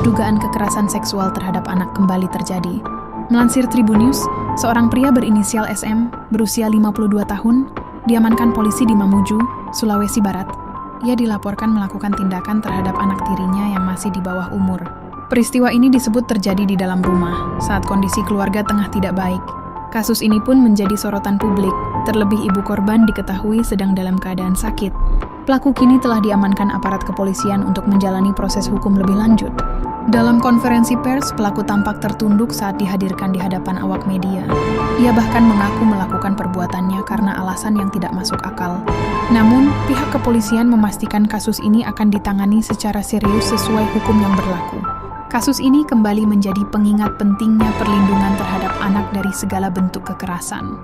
dugaan kekerasan seksual terhadap anak kembali terjadi. Melansir Tribun News, seorang pria berinisial SM berusia 52 tahun diamankan polisi di Mamuju, Sulawesi Barat. Ia dilaporkan melakukan tindakan terhadap anak tirinya yang masih di bawah umur. Peristiwa ini disebut terjadi di dalam rumah saat kondisi keluarga tengah tidak baik. Kasus ini pun menjadi sorotan publik, terlebih ibu korban diketahui sedang dalam keadaan sakit. Pelaku kini telah diamankan aparat kepolisian untuk menjalani proses hukum lebih lanjut. Dalam konferensi pers, pelaku tampak tertunduk saat dihadirkan di hadapan awak media. Ia bahkan mengaku melakukan perbuatannya karena alasan yang tidak masuk akal. Namun, pihak kepolisian memastikan kasus ini akan ditangani secara serius sesuai hukum yang berlaku. Kasus ini kembali menjadi pengingat pentingnya perlindungan terhadap anak dari segala bentuk kekerasan.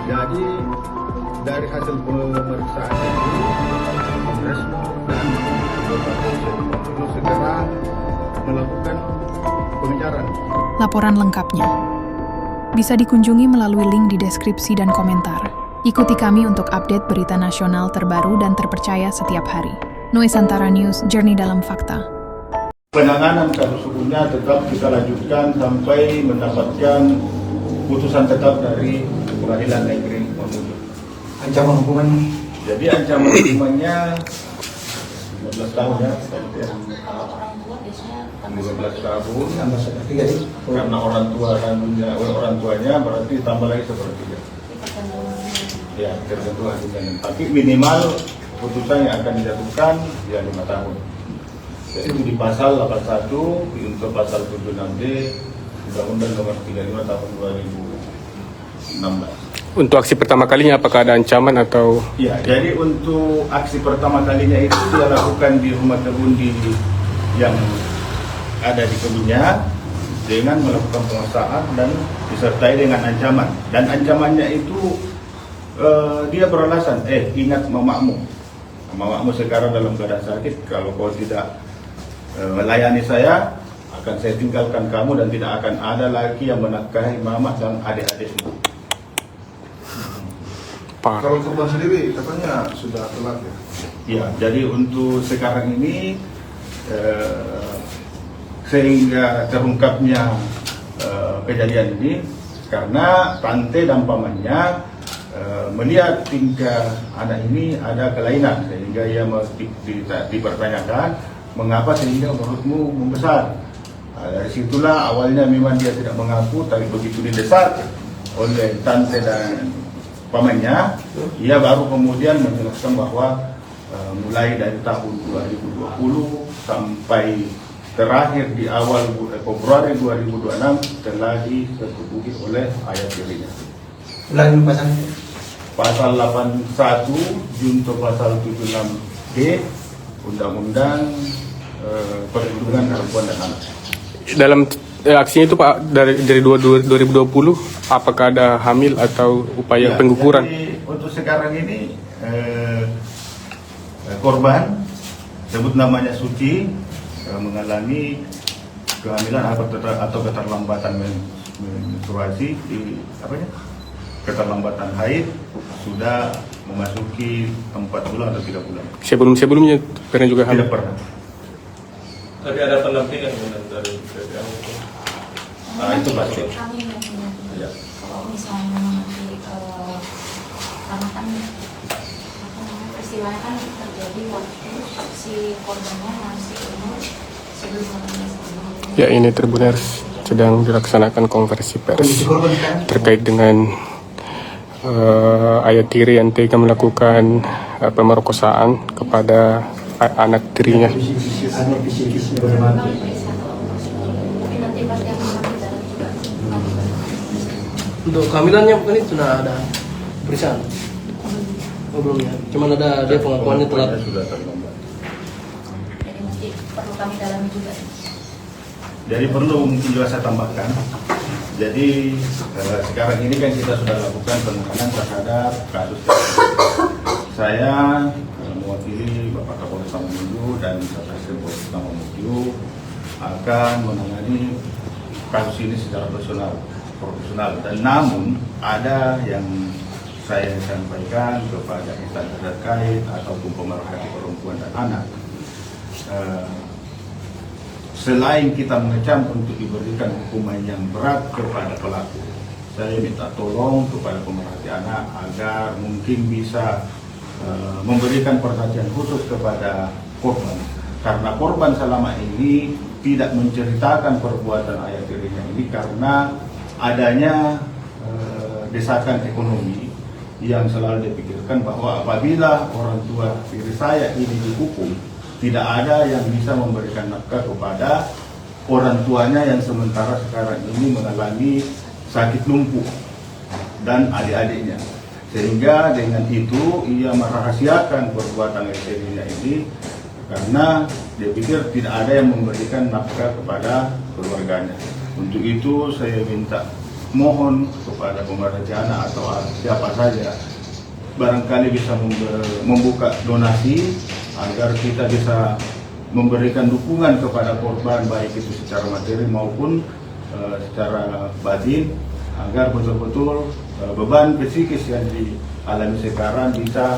Jadi dari hasil pemeriksaan ini, Resmo dan Bapak Polsek perlu segera melakukan pengejaran. Laporan lengkapnya bisa dikunjungi melalui link di deskripsi dan komentar. Ikuti kami untuk update berita nasional terbaru dan terpercaya setiap hari. Nusantara News, Journey dalam Fakta. Penanganan kasus hukumnya tetap kita lanjutkan sampai mendapatkan putusan tetap dari Pengadilan Negeri Mamuju. Ancaman hukuman? Jadi ancaman hukumannya 15 tahun ya. 15 tahun karena orang tuanya berarti tambah lagi sepertiga. Ya, tergantung hasilnya. Tapi minimal putusan yang akan dijatuhkan ya 5 tahun. Jadi di pasal 81 untuk pasal 76D Undang-Undang Nomor 35 Tahun 2016. Untuk aksi pertama kalinya apakah ada ancaman atau? Ya, jadi untuk aksi pertama kalinya itu dia lakukan di rumah kebun yang ada di kebunnya dengan melakukan pengesahan dan disertai dengan ancaman. Dan ancamannya itu dia beralasan, ingat mamamu sekarang dalam keadaan sakit, kalau kau tidak melayani saya, akan saya tinggalkan kamu dan tidak akan ada lagi yang menafkahi mama dan adik-adikmu. Kalau korban sendiri katanya sudah telat ya? Ya, jadi untuk sekarang ini sehingga terungkapnya kejadian ini karena tante dan pamannya melihat tingkah anak ini ada kelainan sehingga ia dipertanyakan mengapa sehingga menurutmu membesar. Dari situlah awalnya memang dia tidak mengaku, tapi begitu didesak oleh tante dan pamannya, ia baru kemudian menjelaskan bahwa mulai dari tahun 2020 sampai terakhir di awal Februari 2026 telah disetubuhi oleh ayah tirinya. Ulangi pasalnya. Pasal 81 junto pasal 76D Undang-Undang Perlindungan Perempuan dan Anak. Dalam aksinya itu Pak dari 2020 apakah ada hamil atau upaya pengguguran? Jadi untuk sekarang ini korban sebut namanya Suci mengalami kehamilan atau keterlambatan menstruasi keterlambatan haid sudah memasuki 4 bulan atau 3 bulan. Sebelumnya pernah juga hamil? Tidak pernah. Tapi ada pendampingan dari PPA itu? Nah, itu pasti. Ya. Kalau misalnya nanti karena kan peristiwanya kan terjadi waktu si korbannya masih umur sebelum 18 tahun. Ya, ini Tribuners sedang dilaksanakan konversi pers terkait dengan ayah tiri yang tega melakukan pemerkosaan kepada anak tirinya. Untuk kehamilannya bukan itu sudah ada pemeriksaan? Oh, belum ya, cuma ada dia pengakuannya telat. Sudah terlambat. Jadi nanti perlu kami dalami juga. Jadi perlu mungkin juga saya tambahkan. Jadi sekarang ini kan kita sudah lakukan penanganan terhadap kasus saya mewakili Bapak Kapolres Mamuju dan Satreskrim Polres Mamuju akan menangani kasus ini secara personal. profesional. Dan namun ada yang saya sampaikan kepada instansi terkait ataupun pemerhati perempuan dan anak, selain kita mengecam untuk diberikan hukuman yang berat kepada pelaku, saya minta tolong kepada pemerhati anak agar mungkin bisa memberikan perhatian khusus kepada korban, karena korban selama ini tidak menceritakan perbuatan ayah tirinya ini karena adanya desakan ekonomi yang selalu dipikirkan bahwa apabila orang tua diri saya ini dihukum, tidak ada yang bisa memberikan nafkah kepada orang tuanya yang sementara sekarang ini mengalami sakit lumpuh dan adik-adiknya. Sehingga dengan itu ia merahasiakan perbuatan istrinya ini karena dia pikir tidak ada yang memberikan nafkah kepada keluarganya. Untuk itu saya minta mohon kepada pemerhati anak atau siapa saja barangkali bisa membuka donasi agar kita bisa memberikan dukungan kepada korban, baik itu secara materi maupun secara batin, agar betul-betul beban psikis yang dialami sekarang bisa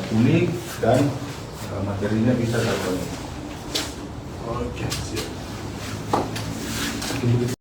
pulih dan materinya bisa terpenuhi. Oke, siap.